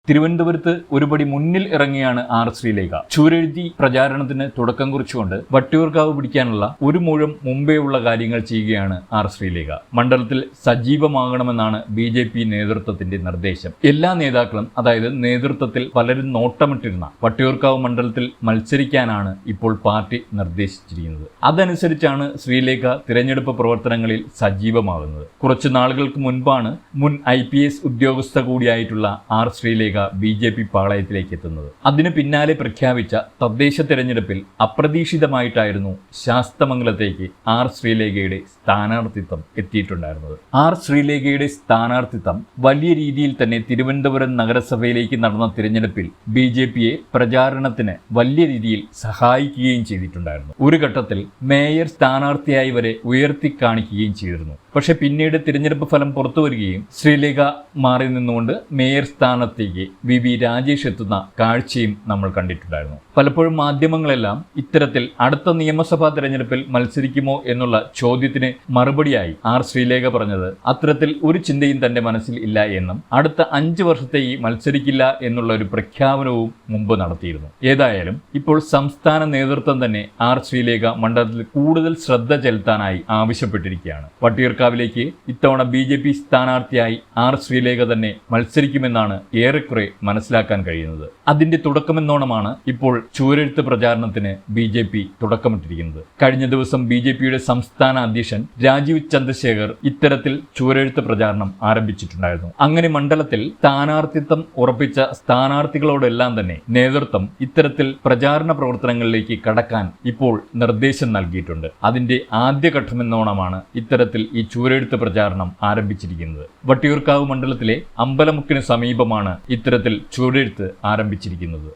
തിരുവനന്തപുരത്ത് ഒരുപടി മുന്നിൽ ഇറങ്ങിയാണ് ശ്രീലേഖ. ചൂരെഴുതി പ്രചാരണത്തിന് തുടക്കം കുറിച്ചുകൊണ്ട് വട്ടിയൂർക്കാവ് പിടിക്കാനുള്ള ഒരു മുഴം മുമ്പേ ഉള്ള കാര്യങ്ങൾ ചെയ്യുകയാണ് ശ്രീലേഖ. മണ്ഡലത്തിൽ സജീവമാകണമെന്നാണ് BJP നേതൃത്വത്തിന്റെ നിർദ്ദേശം. എല്ലാ നേതാക്കളും, അതായത് നേതൃത്വത്തിൽ പലരും നോട്ടമിട്ടിരുന്ന വട്ടിയൂർക്കാവ് മണ്ഡലത്തിൽ മത്സരിക്കാനാണ് ഇപ്പോൾ പാർട്ടി നിർദ്ദേശിച്ചിരിക്കുന്നത്. അതനുസരിച്ചാണ് ശ്രീലേഖ തിരഞ്ഞെടുപ്പ് പ്രവർത്തനങ്ങളിൽ സജീവമാകുന്നത്. കുറച്ചു നാളുകൾക്ക് മുൻപാണ് മുൻ IPS ഉദ്യോഗസ്ഥ കൂടിയായിട്ടുള്ള ശ്രീലേഖ BJP പാളയത്തിലേക്ക് എത്തുന്നത്. അതിന് പിന്നാലെ പ്രഖ്യാപിച്ച തദ്ദേശ തെരഞ്ഞെടുപ്പിൽ അപ്രതീക്ഷിതമായിട്ടായിരുന്നു ശാസ്തമംഗലത്തേക്ക് ശ്രീലേഖയുടെ സ്ഥാനാർത്ഥിത്വം എത്തിയിട്ടുണ്ടായിരുന്നത്. ശ്രീലേഖയുടെ സ്ഥാനാർത്ഥിത്വം വലിയ രീതിയിൽ തന്നെ തിരുവനന്തപുരം നഗരസഭയിലേക്ക് നടന്ന തിരഞ്ഞെടുപ്പിൽ BJPയെ പ്രചാരണത്തിന് വലിയ രീതിയിൽ സഹായിക്കുകയും ചെയ്തിട്ടുണ്ടായിരുന്നു. ഒരു ഘട്ടത്തിൽ മേയർ സ്ഥാനാർത്ഥിയായി വരെ ഉയർത്തി കാണിക്കുകയും ചെയ്തിരുന്നു. പക്ഷെ പിന്നീട് തിരഞ്ഞെടുപ്പ് ഫലം പുറത്തു വരികയും ശ്രീലേഖ മാറി നിന്നുകൊണ്ട് മേയർ സ്ഥാനത്തേക്ക് VV രാജേഷ് എത്തുന്ന കാഴ്ചയും നമ്മൾ കണ്ടിട്ടുണ്ടായിരുന്നു. പലപ്പോഴും മാധ്യമങ്ങളെല്ലാം ഇത്തരത്തിൽ അടുത്ത നിയമസഭാ തെരഞ്ഞെടുപ്പിൽ മത്സരിക്കുമോ എന്നുള്ള ചോദ്യത്തിന് മറുപടിയായി ശ്രീലേഖ പറഞ്ഞത് അത്തരത്തിൽ ഒരു ചിന്തയും തന്റെ മനസ്സിൽ ഇല്ല എന്നും അടുത്ത 5 വർഷത്തേക്ക് മത്സരിക്കില്ല എന്നുള്ള ഒരു പ്രഖ്യാപനവും മുമ്പ് നടത്തിയിരുന്നു. ഏതായാലും ഇപ്പോൾ സംസ്ഥാന നേതൃത്വം തന്നെ ശ്രീലേഖ മണ്ഡലത്തിൽ കൂടുതൽ ശ്രദ്ധ ചെലുത്താനായി ആവശ്യപ്പെട്ടിരിക്കുകയാണ്. വട്ടിയൂർക്കാവിലേക്ക് ഇത്തവണ BJP സ്ഥാനാർത്ഥിയായി ശ്രീലേഖ തന്നെ മത്സരിക്കുമെന്നാണ് ഏറെക്കുറെ മനസ്സിലാക്കാൻ കഴിയുന്നത്. അതിന്റെ തുടക്കമെന്നോണമാണ് ഇപ്പോൾ ചൂരെഴുത്ത് പ്രചാരണത്തിന് BJP തുടക്കമിട്ടിരിക്കുന്നത്. കഴിഞ്ഞ ദിവസം BJPയുടെ സംസ്ഥാന അധ്യക്ഷൻ രാജീവ് ചന്ദ്രശേഖർ ഇത്തരത്തിൽ ചൂരെഴുത്ത് പ്രചാരണം ആരംഭിച്ചിട്ടുണ്ടായിരുന്നു. അങ്ങനെ മണ്ഡലത്തിൽ സ്ഥാനാർത്ഥിത്വം ഉറപ്പിച്ച സ്ഥാനാർത്ഥികളോടെല്ലാം തന്നെ നേതൃത്വം ഇത്തരത്തിൽ പ്രചാരണ പ്രവർത്തനങ്ങളിലേക്ക് കടക്കാൻ ഇപ്പോൾ നിർദ്ദേശം നൽകിയിട്ടുണ്ട്. അതിന്റെ ആദ്യഘട്ടമെന്നോണമാണ് ഇത്തരത്തിൽ ഈ ചൂരെഴുത്ത് പ്രചാരണം ആരംഭിച്ചിരിക്കുന്നത്. വട്ടിയൂർക്കാവ് മണ്ഡലത്തിലെ അമ്പലമുക്കിന് സമീപമാണ് ഇത്തരത്തിൽ ചൂരെഴുത്ത് ആരംഭിച്ചിരിക്കുന്നത്.